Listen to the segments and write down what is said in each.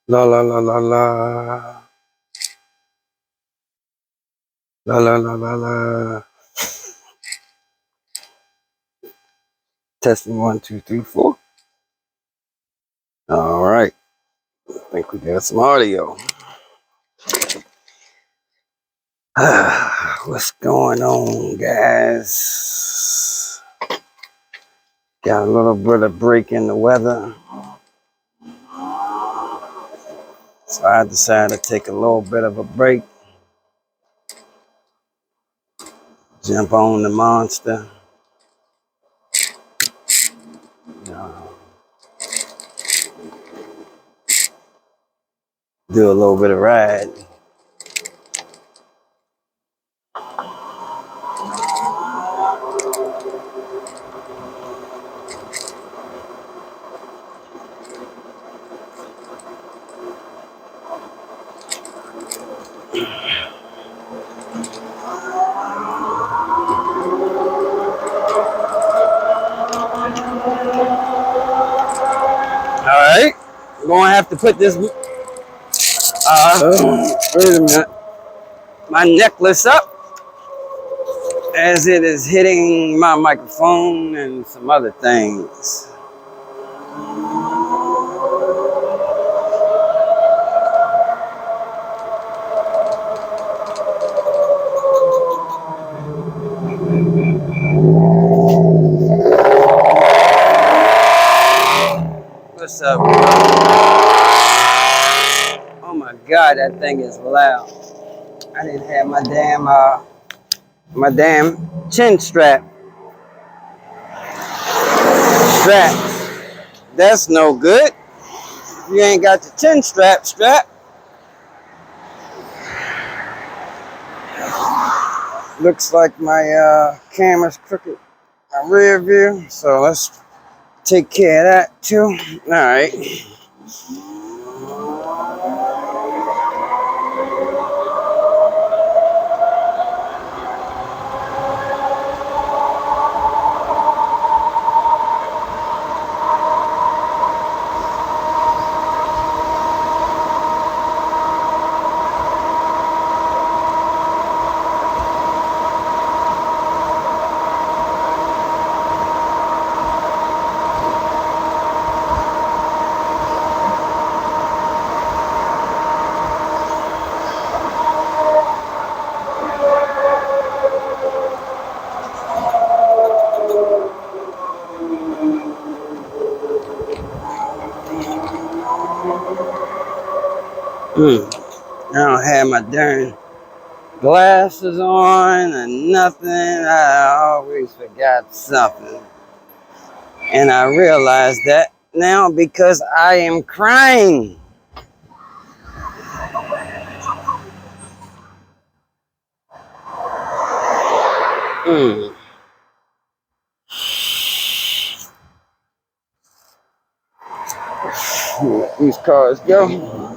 La la la la la. La la la la la. Testing 1, 2, 3, 4. All right. I think we got some audio. What's going on, guys? Got a little bit of break in the weather. So I decided to take a little bit of a break. Jump on the monster. Do a little bit of ride. All right. We're going to have to put this, wait a minute, my necklace up as it is hitting my microphone and some other things. What's up, bro? Oh my God, that thing is loud. I didn't have my damn chin strap. That's no good. If you ain't got your chin strap. Looks like my camera's crooked. My rear view. So let's take care of that too. All right. I don't have my darn glasses on and nothing. I always forgot something. And I realize that now because I am crying. Let these cars go.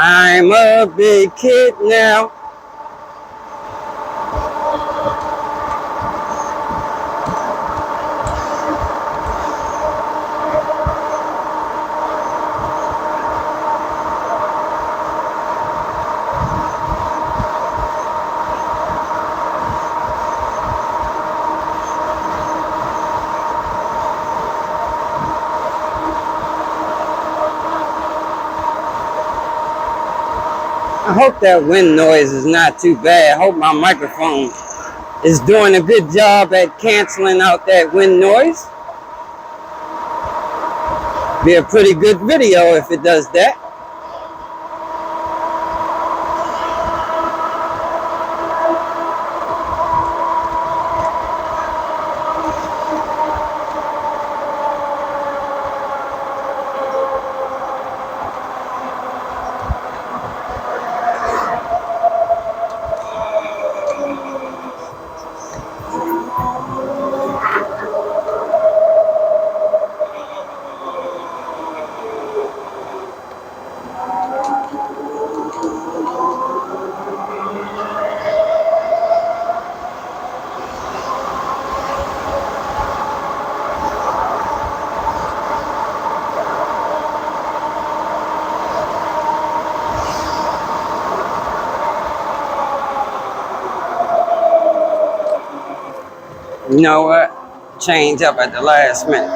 I'm a big kid now. I hope that wind noise is not too bad. I hope my microphone is doing a good job at canceling out that wind noise. Be a pretty good video if it does that. You know what? Change up at the last minute.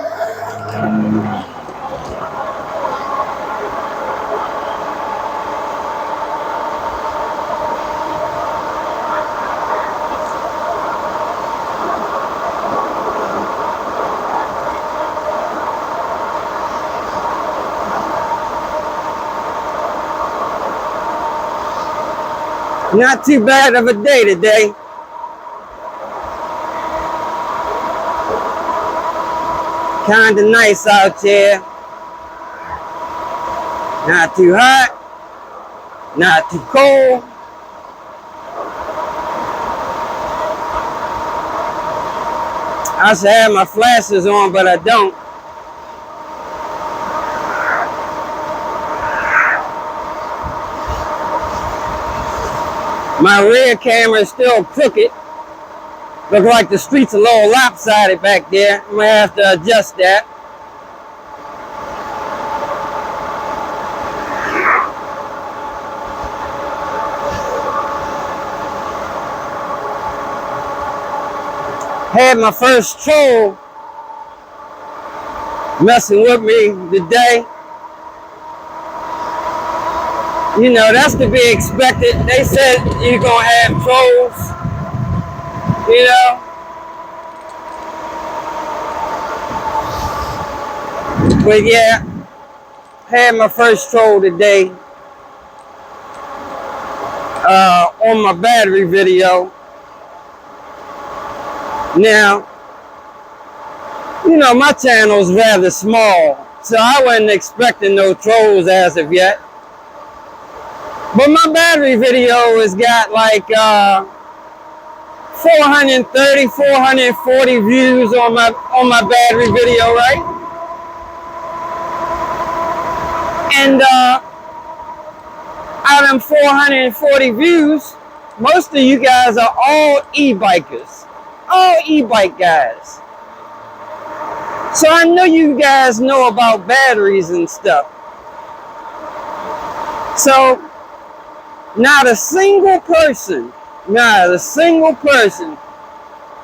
Not too bad of a day today. Kinda nice out here. Not too hot, not too cold. I should have my flashes on, but I don't. My rear camera is still crooked. Look like the street's a little lopsided back there. I'm gonna have to adjust that. Had my first troll messing with me today. You know, that's to be expected. They said you're gonna have trolls. You know, but yeah, had my first troll today on my battery video. Now, you know, my channel's rather small, so I wasn't expecting no trolls as of yet. But my battery video has got like 430, 440 views on my battery video, right? And out of them 440 views, most of you guys are all e-bikers, all e-bike guys. So I know you guys know about batteries and stuff. So not a single person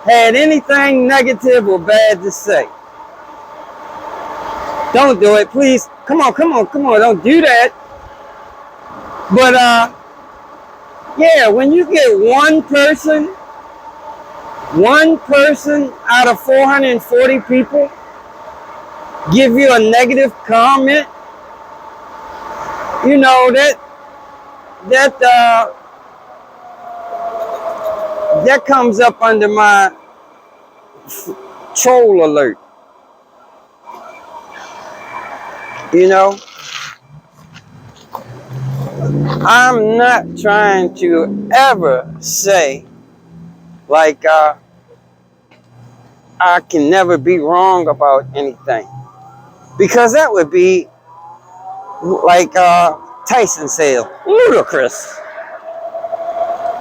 had anything negative or bad to say. Don't do it, please. Come on, don't do that. But yeah, when you get one person out of 440 people give you a negative comment, you know, that comes up under my troll alert. You know, I'm not trying to ever say like I can never be wrong about anything, because that would be like Tyson says, ludicrous.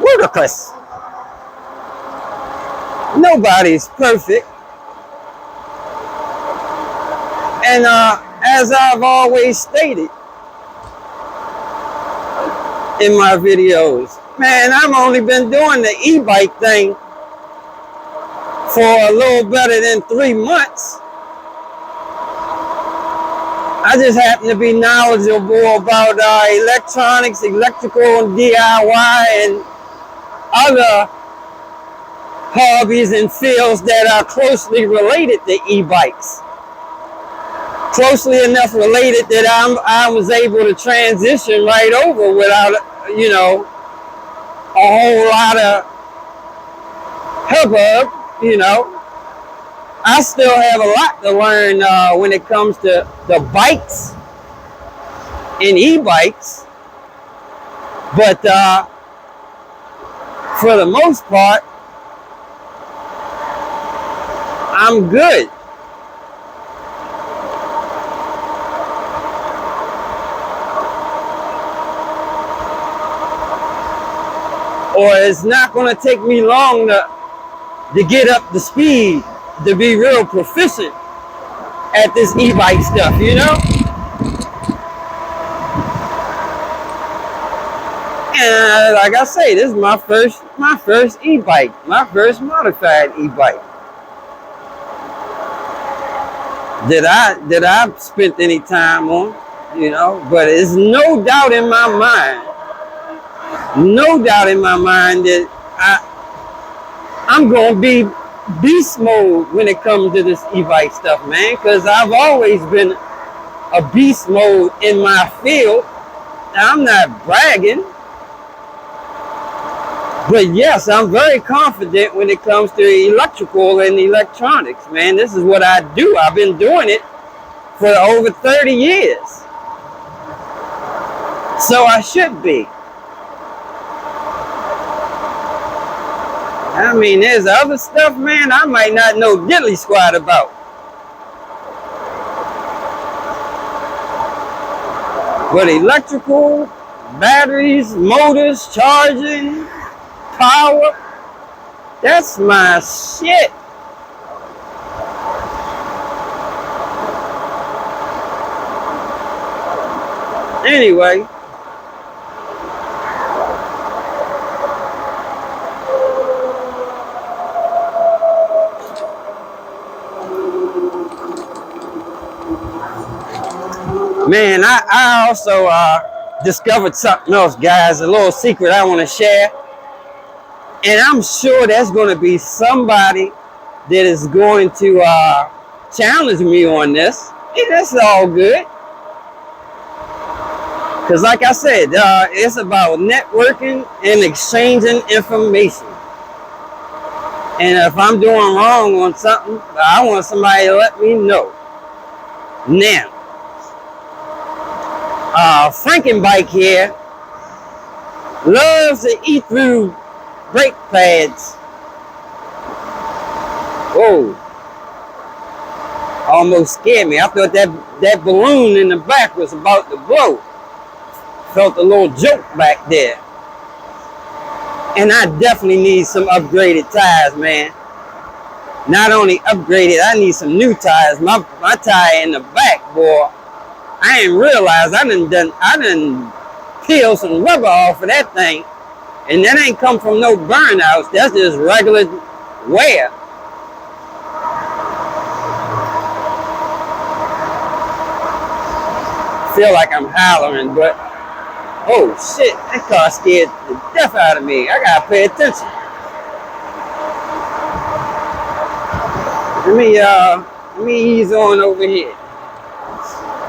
Ludicrous. Nobody's perfect. And as I've always stated in my videos, man, I've only been doing the e-bike thing for a little better than 3 months. I just happen to be knowledgeable about electronics, electrical, and DIY, and other hobbies and fields that are closely related to e-bikes. Closely enough related that I was able to transition right over without, you know, a whole lot of hubbub, you know. I still have a lot to learn when it comes to the bikes and e-bikes, but for the most part, I'm good. Or it's not going to take me long to get up to speed, to be real proficient at this e-bike stuff, you know? And like I say, this is my first e-bike, my first modified e-bike. That I spent any time on, you know? But there's no doubt in my mind, that I'm going to be beast mode when it comes to this e-bike stuff, man, because I've always been a beast mode in my field. Now, I'm not bragging, but yes, I'm very confident when it comes to electrical and electronics, man. This is what I do. I've been doing it for over 30 years. So I should be. I mean, there's other stuff, man, I might not know diddly squat about. But electrical, batteries, motors, charging, power, that's my shit. Anyway. Man, I also discovered something else, guys, a little secret I want to share. And I'm sure there's going to be somebody that is going to challenge me on this. And that's all good. Because like I said, it's about networking and exchanging information. And if I'm doing wrong on something, I want somebody to let me know. Now, Frankenbike here loves to eat through brake pads. Whoa. Almost scared me. I thought that balloon in the back was about to blow. Felt a little joke back there. And I definitely need some upgraded tires, man. Not only upgraded, I need some new tires. My tire in the back, boy, I didn't realize I done peeled some rubber off of that thing. And that ain't come from no burnouts. That's just regular wear. Feel like I'm hollering, but oh shit, that car scared the death out of me. I gotta pay attention. Let me ease on over here.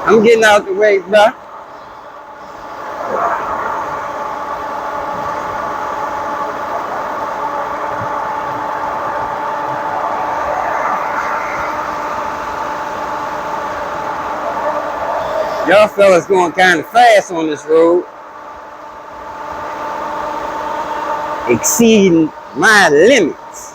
I'm getting out the way, bro. Y'all fellas going kind of fast on this road. Exceeding my limits.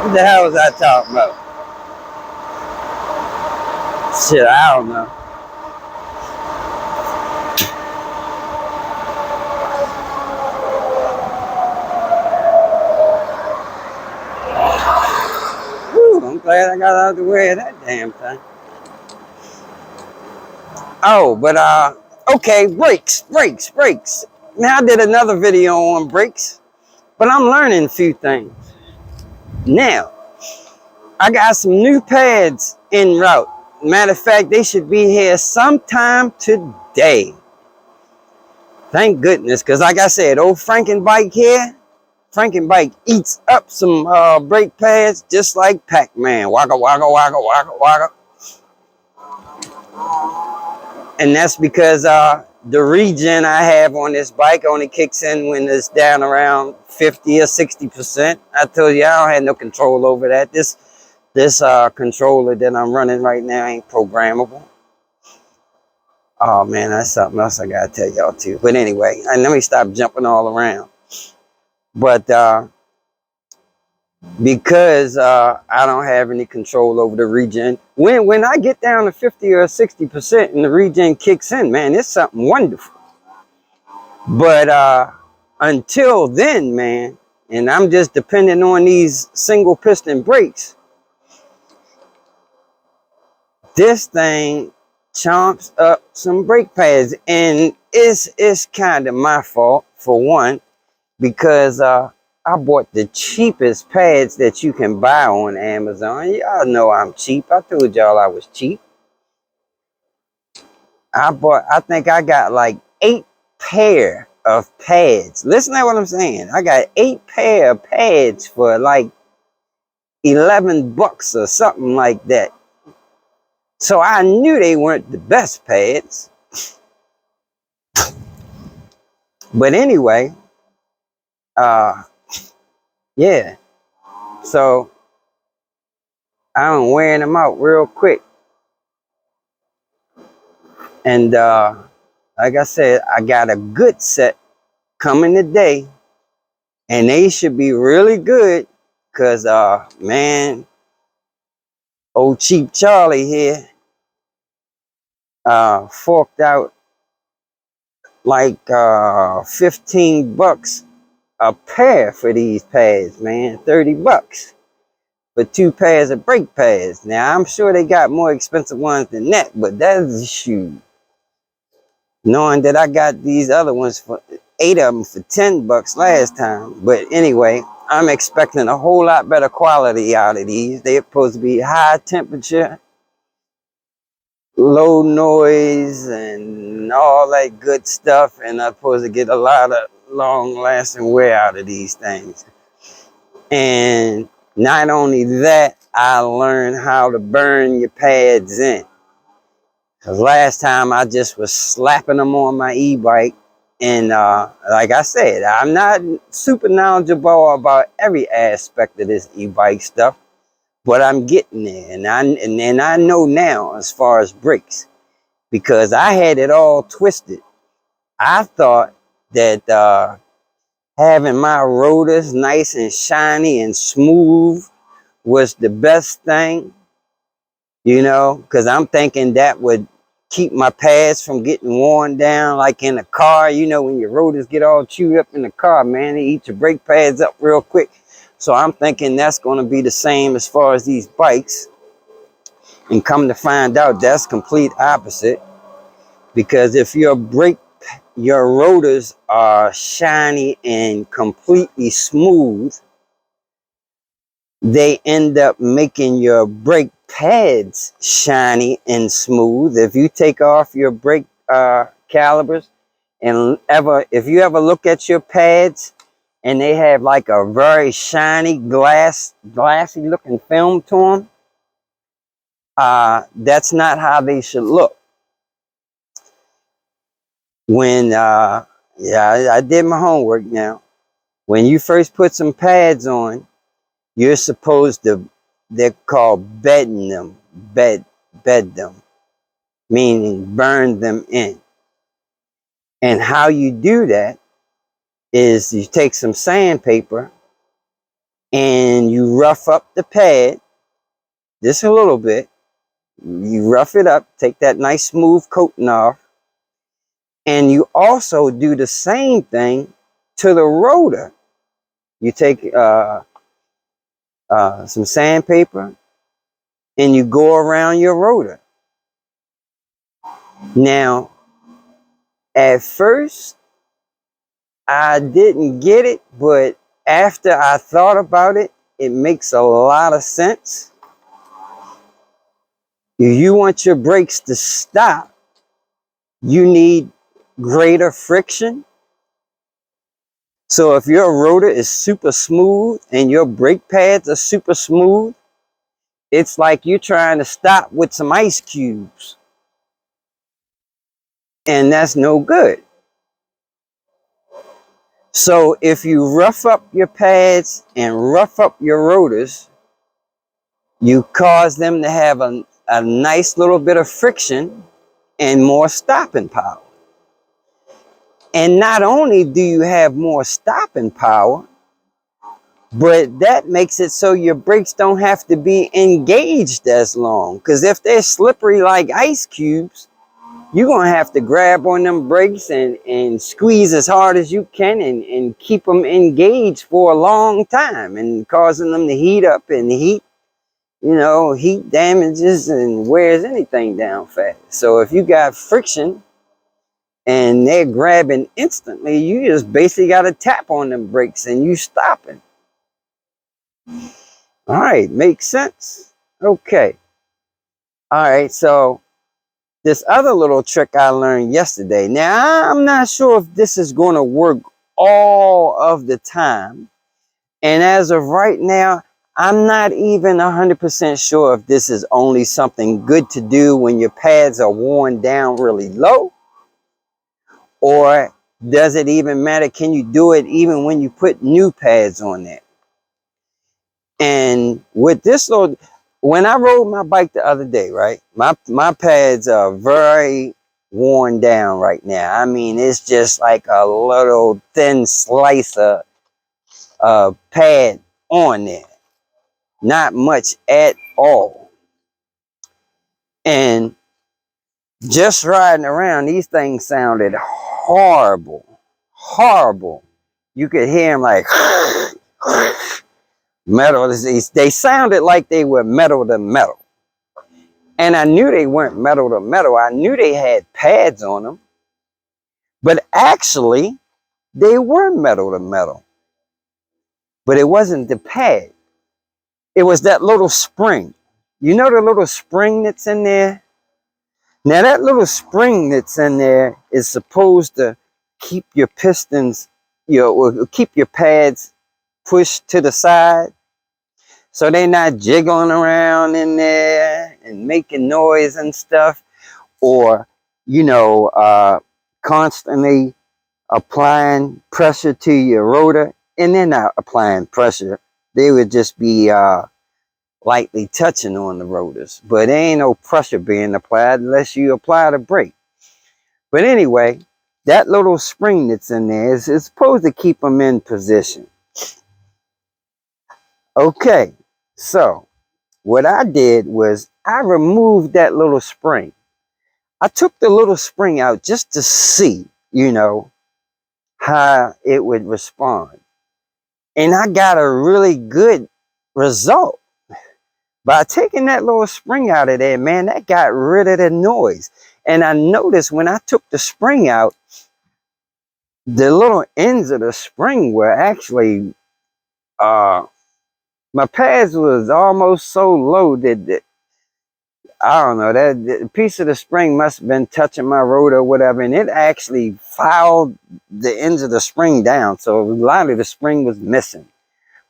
What the hell was I talking about? Shit, I don't know. Whew, I'm glad I got out of the way of that damn thing. Oh, but okay, brakes. Now I did another video on brakes, but I'm learning a few things. Now, I got some new pads en route. Matter of fact, they should be here sometime today. Thank goodness, because like I said, old Frankenbike here, Frankenbike eats up some brake pads just like Pac-Man. Waka, waka, waka, waka, waka. And that's because the regen I have on this bike only kicks in when it's down around 50 or 60%. I told you I don't have no control over that. This controller that I'm running right now ain't programmable. Oh man, that's something else I gotta tell y'all too. But anyway, and let me stop jumping all around. But because I don't have any control over the regen, when I get down to 50 or 60% and the regen kicks in, man, it's something wonderful. But until then, man, and I'm just depending on these single piston brakes, this thing chomps up some brake pads, and it's kind of my fault for one, because I bought the cheapest pads that you can buy on Amazon. Y'all know I'm cheap. I told y'all I was cheap. I think I got like 8 pair of pads. Listen to what I'm saying. I got 8 pair of pads for like 11 bucks or something like that. So I knew they weren't the best pads. But anyway, yeah. So I'm wearing them out real quick. And like I said, I got a good set coming today. And they should be really good. Cause man, old Cheap Charlie here forked out like 15 bucks a pair for these pads, man. 30 bucks for 2 pairs of brake pads. Now I'm sure they got more expensive ones than that, but that's a shoe. Knowing that I got these other ones for 8 of them for 10 bucks last time. But anyway, I'm expecting a whole lot better quality out of these. They're supposed to be high temperature, low noise, and all that good stuff. And I'm supposed to get a lot of long lasting wear out of these things. And not only that, I learned how to burn your pads in. Because last time I just was slapping them on my e-bike. And like I said, I'm not super knowledgeable about every aspect of this e-bike stuff, but I'm getting there. And I know now as far as brakes, because I had it all twisted. I thought that having my rotors nice and shiny and smooth was the best thing, you know, because I'm thinking that would keep my pads from getting worn down like in a car. You know, when your rotors get all chewed up in the car, man, they eat your brake pads up real quick. So I'm thinking that's going to be the same as far as these bikes. And come to find out, that's complete opposite. Because if your rotors are shiny and completely smooth, they end up making your brake pads shiny and smooth. If you take off your brake calipers and if you ever look at your pads and they have like a very shiny glassy looking film to them, that's not how they should look. When yeah, I did my homework now. When you first put some pads on, you're supposed to, they're called bedding them, bed them, meaning burn them in. And how you do that is you take some sandpaper and you rough up the pad just a little bit, You rough it up, take that nice smooth coating off, and you also do the same thing to the rotor. You take some sandpaper and you go around your rotor. Now, at first, I didn't get it, but after I thought about it, it makes a lot of sense. If you want your brakes to stop, you need greater friction. So if your rotor is super smooth and your brake pads are super smooth, it's like you're trying to stop with some ice cubes. And that's no good. So if you rough up your pads and rough up your rotors, you cause them to have a nice little bit of friction and more stopping power. And not only do you have more stopping power, but that makes it so your brakes don't have to be engaged as long. Because if they're slippery like ice cubes, you're going to have to grab on them brakes and squeeze as hard as you can and keep them engaged for a long time, and causing them to heat up, and heat damages and wears anything down fast. So if you got friction and they're grabbing instantly, you just basically got to tap on them brakes and you stopping. All right, makes sense. Okay. All right, so this other little trick I learned yesterday. Now, I'm not sure if this is going to work all of the time. And as of right now, I'm not even 100% sure if this is only something good to do when your pads are worn down really low, or does it even matter? Can you do it even when you put new pads on there? And with this little, when I rode my bike the other day, right, my pads are very worn down right now. I mean, it's just like a little thin slice of pad on there. Not much at all. And just riding around, these things sounded horrible. Horrible. You could hear them like metal. They sounded like they were metal to metal. And I knew they weren't metal to metal. I knew they had pads on them. But actually, they were metal to metal. But it wasn't the pad. It was that little spring. You know the little spring that's in there? Now that little spring that's in there is supposed to keep your pistons, or keep your pads pushed to the side, so they're not jiggling around in there and making noise and stuff, or constantly applying pressure to your rotor. And they're not applying pressure; they would just be lightly touching on the rotors, but there ain't no pressure being applied unless you apply the brake. But anyway, that little spring that's in there is supposed to keep them in position. Okay, so what I did was I removed that little spring. I took the little spring out just to see, how it would respond. And I got a really good result. By taking that little spring out of there, man, that got rid of the noise. And I noticed when I took the spring out, the little ends of the spring were actually, my pads was almost so low that I don't know, that piece of the spring must have been touching my rotor or whatever, and it actually filed the ends of the spring down. So a lot of the spring was missing.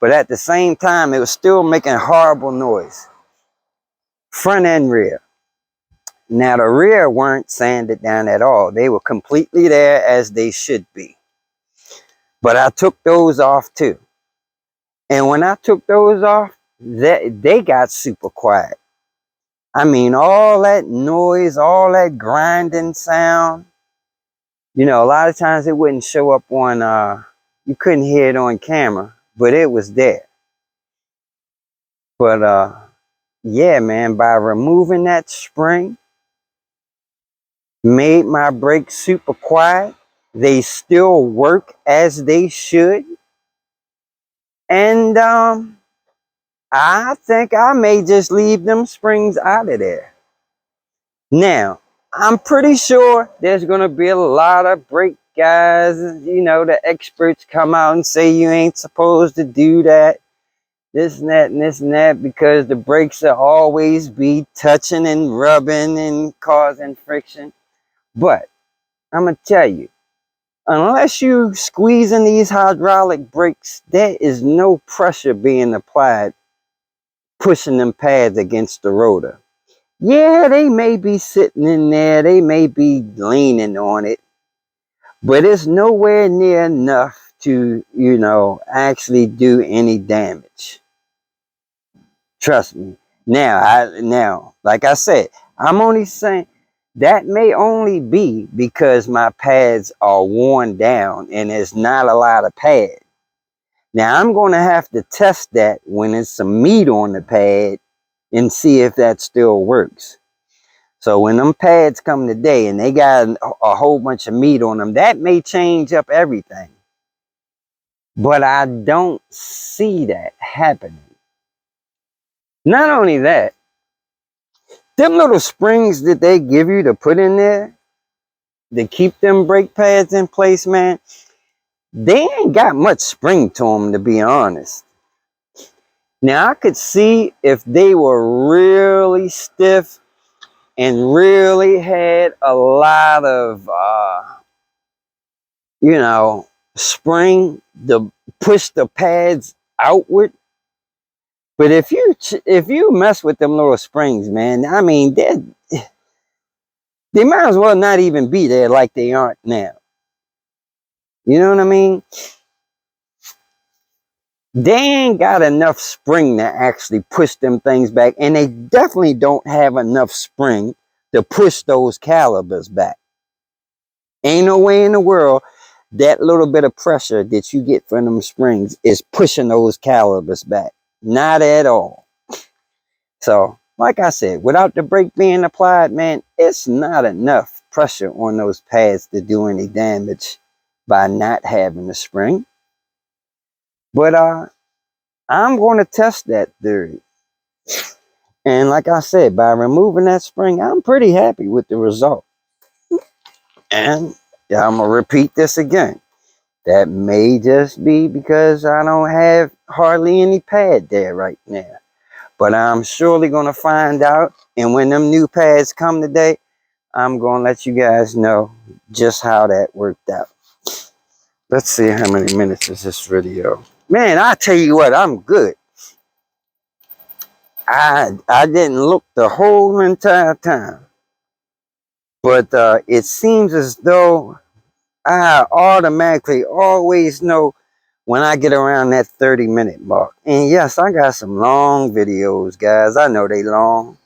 But at the same time, it was still making horrible noise. Front and rear. Now the rear weren't sanded down at all. They were completely there as they should be. But I took those off too. And when I took those off, they got super quiet. I mean, all that noise, all that grinding sound, a lot of times it wouldn't show up on, you couldn't hear it on camera, but it was there. But yeah, man, by removing that spring, made my brakes super quiet. They still work as they should. And I think I may just leave them springs out of there. Now, I'm pretty sure there's going to be a lot of brake guys, you know, the experts come out and say you ain't supposed to do that, this and that and this and that, because the brakes will always be touching and rubbing and causing friction. But I'm going to tell you, unless you squeezing these hydraulic brakes, there is no pressure being applied pushing them pads against the rotor. Yeah, they may be sitting in there, they may be leaning on it, but it's nowhere near enough to, you know, actually do any damage. Trust me. Now, like I said, I'm only saying that may only be because my pads are worn down and there's not a lot of pad. Now I'm going to have to test that when there's some meat on the pad and see if that still works. So when them pads come today and they got a whole bunch of meat on them, that may change up everything. But I don't see that happening. Not only that, them little springs that they give you to put in there to keep them brake pads in place, man, they ain't got much spring to them, to be honest. Now, I could see if they were really stiff and really had a lot of, you know, spring to push the pads outward. But if you mess with them little springs, man, I mean, they might as well not even be there like they aren't now. You know what I mean? They ain't got enough spring to actually push them things back, and they definitely don't have enough spring to push those calipers back. Ain't no way in the world that little bit of pressure that you get from them springs is pushing those calipers back. Not at all. So, like I said, without the brake being applied, man, it's not enough pressure on those pads to do any damage by not having the spring. But I'm going to test that theory. And like I said, by removing that spring, I'm pretty happy with the result. And I'm going to repeat this again. That may just be because I don't have hardly any pad there right now. But I'm surely going to find out. And when them new pads come today, I'm going to let you guys know just how that worked out. Let's see how many minutes is this video. Man, I tell you what, I'm good. I didn't look the whole entire time. But it seems as though I automatically always know when I get around that 30-minute mark. And yes, I got some long videos, guys. I know they long.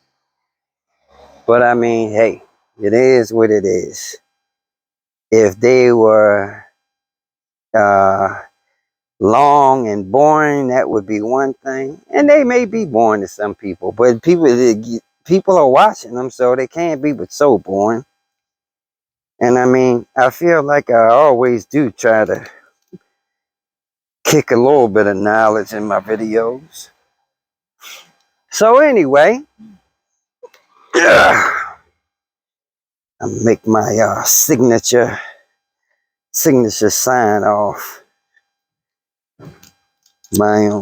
But I mean, hey, it is what it is. If they were long and boring, that would be one thing. And they may be boring to some people. But people are watching them, so they can't be but so boring. And I mean, I feel like I always do try to kick a little bit of knowledge in my videos. So anyway, I make my signature sign off. My own.